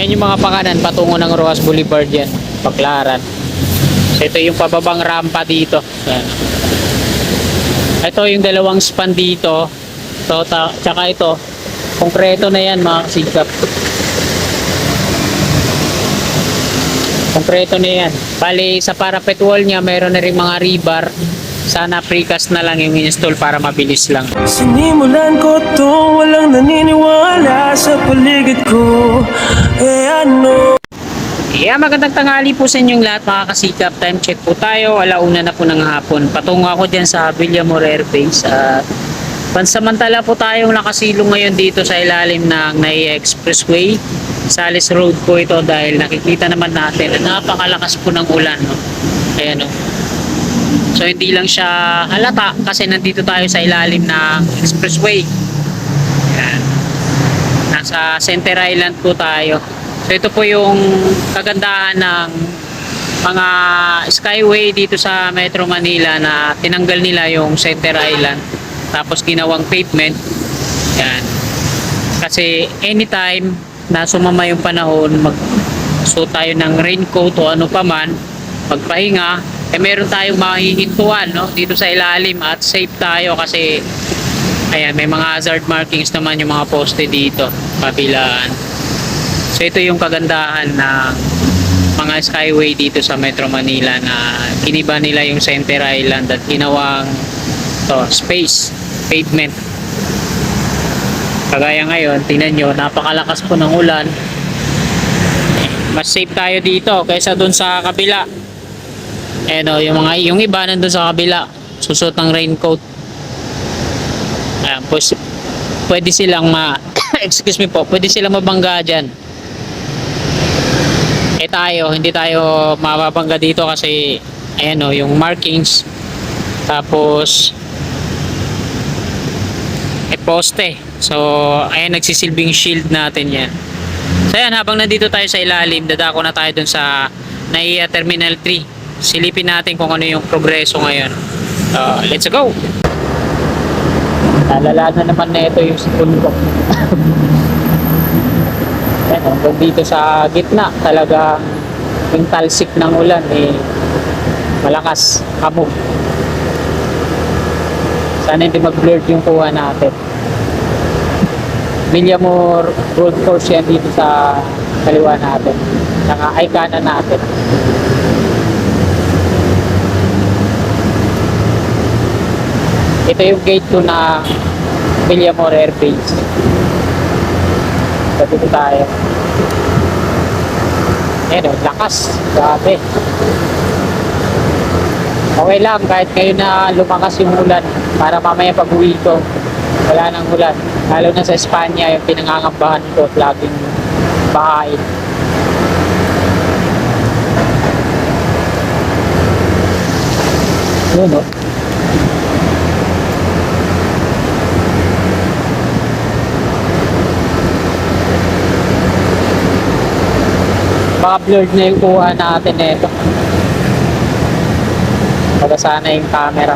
Ayan yung mga pakanan patungo ng Rojas Boulevard yan, Baclaran. So ito yung pababang rampa dito. Ayan. Ito yung dalawang span dito. So, tsaka ito, konkreto na yan mga kasigap. Konkreto na yan. Bali sa parapet wall niya mayroon na rin mga rebar. Sana precast na lang yung install para mabilis lang. Sinimulan ko to, walang naniniwala sa paligid ko. Ano? Yeah, magandang tanghali po sa inyong lahat mga kasikap. Time check po tayo. Alauna na po ng hapon. Patungo ako dyan sa Villamor Air Base. Pansamantala po tayong nakasilong ngayon dito sa ilalim ng NAIA Expressway. Salis Road po ito dahil nakikita naman natin na napakalakas po ng ulan. No? Ayan o. So hindi lang siya halata kasi nandito tayo sa ilalim ng expressway. Ayan. Nasa Center Island po tayo. So ito po yung kagandahan ng mga skyway dito sa Metro Manila na tinanggal nila yung Center Island tapos ginawang pavement. Yan. Kasi anytime na sumama yung panahon, magsuot tayo ng raincoat o ano pa man, magpahinga, meron tayong mahihintuan no, dito sa ilalim at safe tayo kasi ayan, may mga hazard markings naman yung mga poste dito, kabilaan. So ito yung kagandahan ng mga skyway dito sa Metro Manila na kiniba nila yung Center Island at ginawang space, pavement. Kagaya ngayon, tingnan nyo, napakalakas po ng ulan. Mas safe tayo dito kaysa dun sa kabila. Yung iba nandun sa kabila, susot ng raincoat. Ayan, pwede silang excuse me po, pwede silang mabangga dyan. Tayo, hindi tayo mababangga dito kasi ayan o, yung markings tapos poste. So ayan, nagsisilbing shield natin yan. So ayan, habang nandito tayo sa ilalim, dadako na tayo dun sa NAIA Terminal 3. Silipin natin kung ano yung progreso ngayon. Let's go! Lalala na naman na ito yung spoon ko. Hanggang dito sa gitna talaga yung talsik ng ulan malakas, hamog. Sana hindi mag-blurred yung kuha natin. Villamor Road Course yan dito sa kaliwa natin, saka ay kanan natin. Ito yung gate 2 na Villamor Air Base. Dito tayo. Ayan o, lakas. Grabe. Okay lang kahit ngayon na lumakas yung ulan para mamaya pag uwi ko wala nang ulan. Lalo na sa Espanya, yung pinangangambahan ko, laging bahain. Yun o. Baka blurred na yung kuha natin nito. Baka sana yung camera.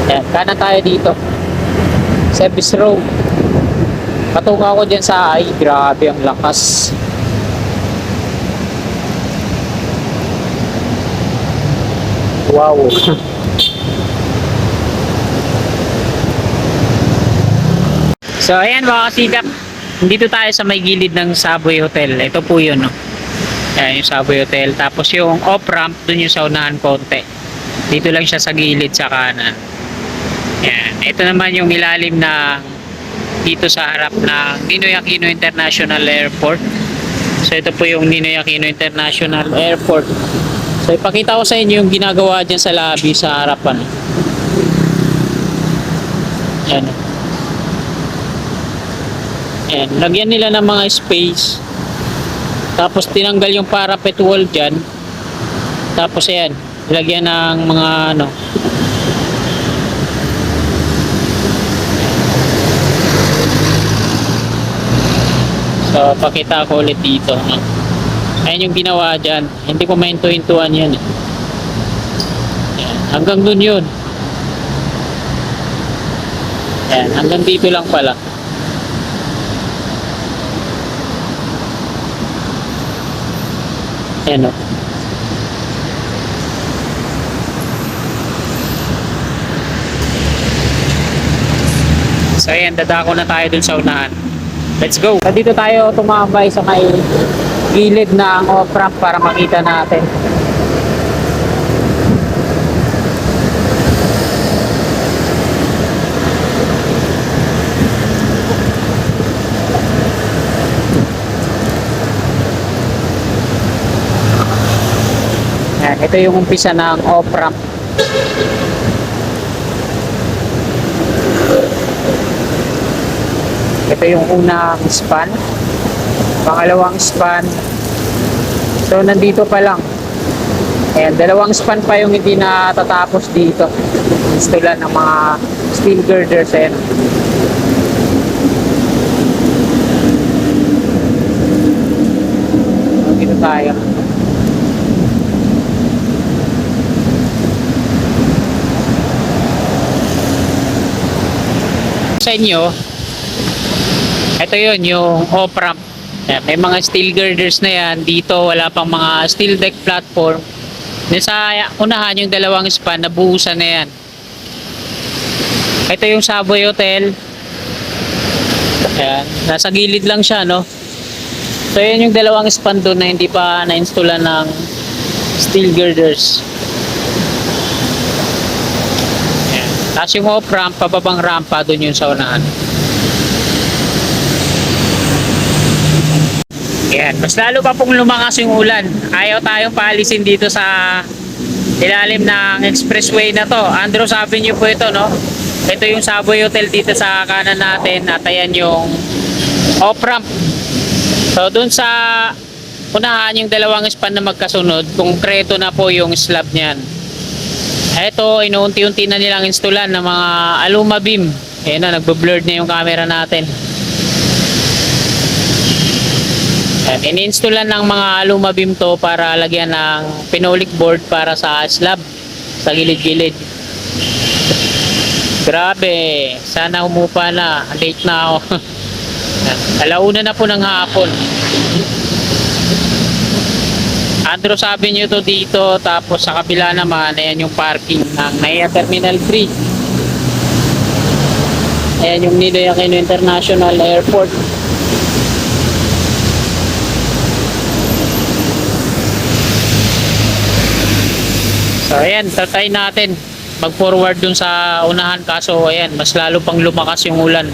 Ayan, kanan tayo dito. Service road. Patungo ako dyan sa grabe ang lakas. Wow. So ayan mga kasikap, dito tayo sa may gilid ng Savoy Hotel. Ito po yun, no? Ayan yung Savoy Hotel. Tapos yung off-ramp, dun yung sa unahan konti. Dito lang siya sa gilid sa kanan. Ayan. Ito naman yung ilalim na dito sa harap ng Ninoy Aquino International Airport. So ito po yung Ninoy Aquino International Airport. So ipakita ko sa inyo yung ginagawa dyan sa lobby sa harapan. Ayan. Ayan, lagyan nila ng mga space. Tapos tinanggal yung parapet wall dyan. Tapos ayan, lagyan ng mga So pakita ko ulit dito, no? Ayan yung ginawa dyan. Hindi ko mainto-intuan yan. Ayan, hanggang dun yun. Ayan, hanggang dito lang pala. Ayan o. So ayan, dadako na tayo dun sa unahan. Let's go! So, dito tayo tumambay sa may gilid ng off-ramp para makita natin. Ayan, ito yung umpisa ng off-ramp. Ito yung unang span, pangalawang span. So nandito pa lang. Ayan, dalawang span pa yung hindi natatapos dito. Instalan ng mga steel girders. Ayan. So, dito tayo. Sa inyo, ito yun, yung off-ramp. May mga steel girders na yan. Dito, wala pang mga steel deck platform. Sa unahan, yung dalawang span, nabuhusan na yan. Ito yung Savoy Hotel. Ayan, nasa gilid lang siya, no? So, yan yung dalawang span doon na hindi pa na-installan ng steel girders. Ayan. Tapos yung off-ramp, pababang rampa, doon yung sa unahan. Yan, mas lalo pa pong lumakas yung ulan. Ayaw tayong paalisin dito sa ilalim ng expressway na to. Andros Avenue po ito, no? Ito yung Savoy Hotel dito sa kanan natin. At ayan yung off-ramp. So, dun sa unahan yung dalawang span na magkasunod, konkreto na po yung slab niyan. Ito, inuunti-unti na nilang installan ng mga aluma beam. Ayan na, nagbo-blurred na yung camera natin. Ini-installan ng mga aluma beam to para lagyan ng phenolic board para sa slab sa gilid-gilid. Grabe, sana umupa na. Late na ako. Alauna na po ng hapon. Andros Avenue to dito, tapos sa kabila naman ayan yung parking ng NAIA Terminal 3. Ayan yung Ninoy Aquino International Airport. So ayan, tatay natin mag-forward dun sa unahan, kaso ayan, mas lalo pang lumakas yung ulan.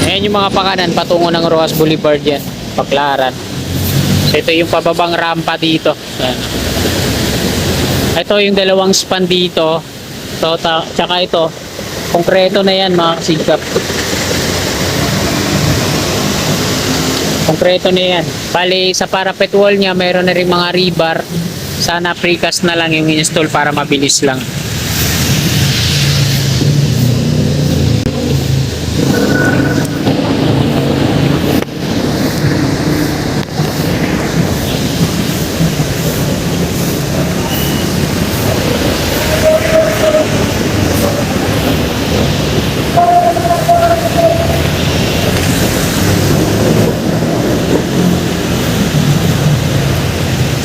Ayan yung mga pakanan patungo ng Rojas Boulevard yan, Baclaran. So ito yung pababang rampa dito. Ayan. Ito yung dalawang span dito. So, tsaka ito, konkreto na yan mga kasigap. Konkreto na yan. Bali sa parapet wall niya mayroon na rin mga rebar. Sana precast na lang yung install para mabilis lang.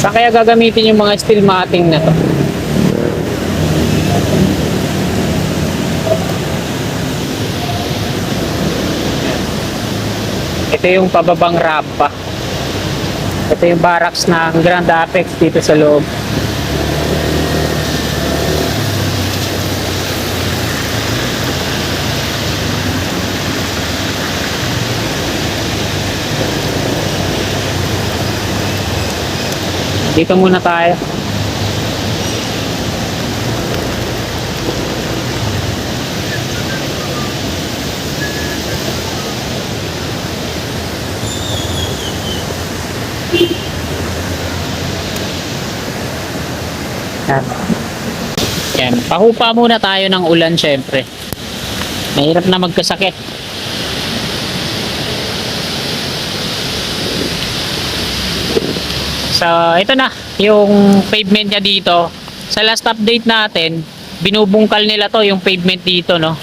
Saan kaya gagamitin yung mga steel matting na to? Ito yung pababang rampa. Ito yung barracks ng Grand Apex dito sa loob. Dito muna tayo. Yan. Yan. Pahupa muna tayo ng ulan syempre. Mahirap na magkasakit. So, ito na. Yung pavement niya dito. Sa last update natin, binubungkal nila to yung pavement dito, no?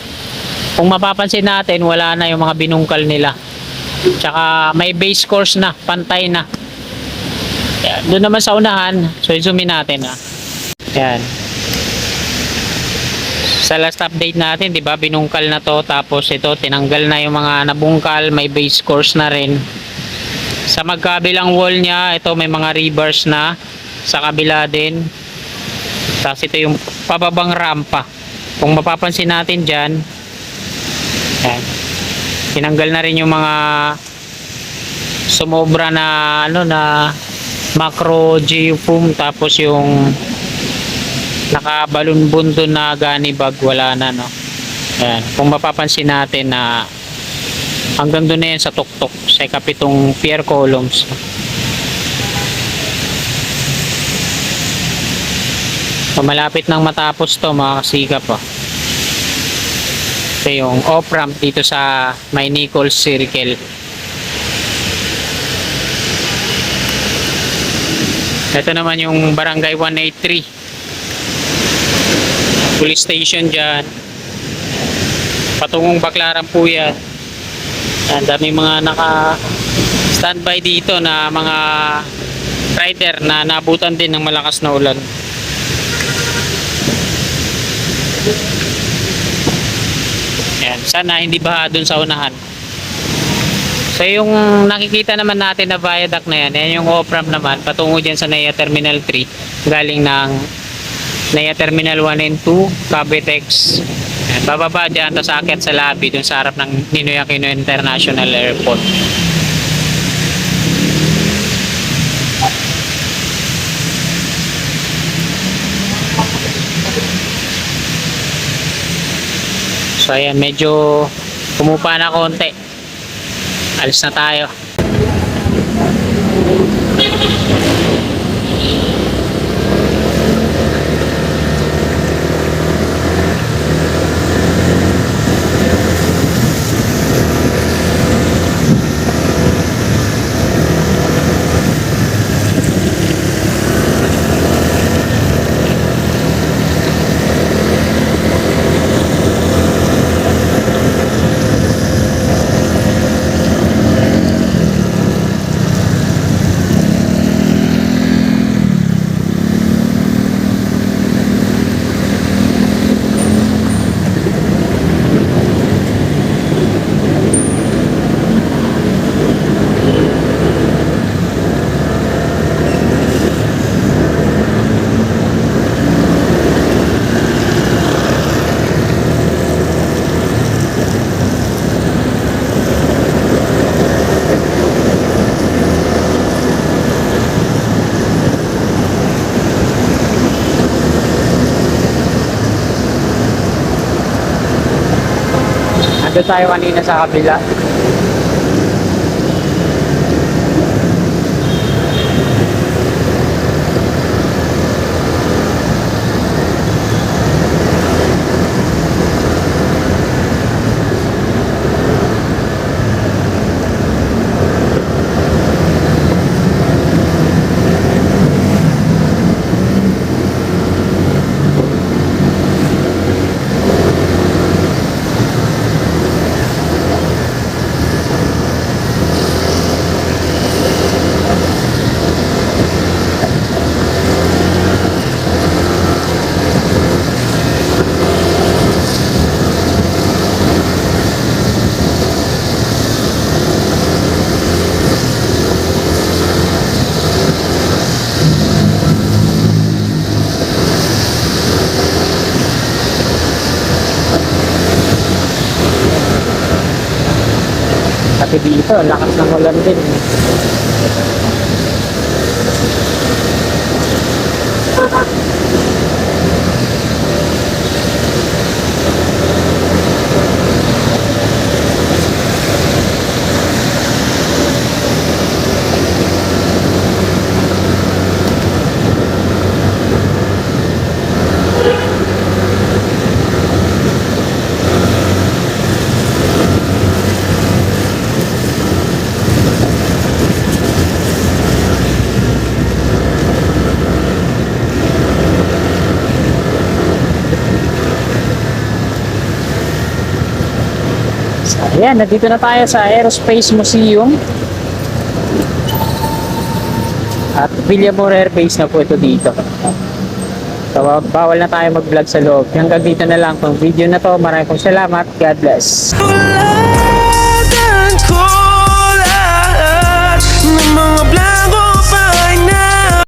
Kung mapapansin natin, wala na yung mga binungkal nila. Tsaka may base course na, pantay na. Yan. Doon naman sa unahan, so zoom in natin, ha. Yan. Sa last update natin, 'di ba, binungkal na 'to, tapos ito tinanggal na yung mga nabungkal, may base course na rin. Sa magkabilang wall niya, ito may mga rebars na sa kabila din. Tapos ito yung pababang rampa. Kung mapapansin natin diyan, yan. Tinanggal na rin yung mga sumobra na ano na macro geofoam, tapos yung nakabalon bundo na gani bag wala na, no. Ayan. Kung mapapansin natin na hanggang doon na yan sa tuktok sa kapitong pier columns. So, malapit nang matapos to mga kasikap, oh. Ito yung off-ramp dito sa may Nichols Circle. Ito naman yung Barangay 183 police station dyan. Patungong Baclaran po yan. Ang daming mga naka standby dito na mga rider na nabutan din ng malakas na ulan. Yan. Sana hindi baha dun sa unahan. So yung nakikita naman natin na viaduct na yan, yan yung off-ramp naman patungo dyan sa NAIA Terminal 3 galing ng NAIA Terminal 1 and 2, Cavitex. Bababa dyan, tapos aakyat sa lobby dun sa harap ng Ninoy Aquino International Airport. So ayan, medyo kumupa na konti. Alis na tayo. Ando tayo kanina sa kabila. Kasi dito, lakas ng ulan din. Ayan, nandito na tayo sa Aerospace Museum. At Villamor Air Base na po ito dito. So, bawal na tayo mag-vlog sa loob. Hanggang dito na lang tong video na to. Maraming salamat. God bless. Wala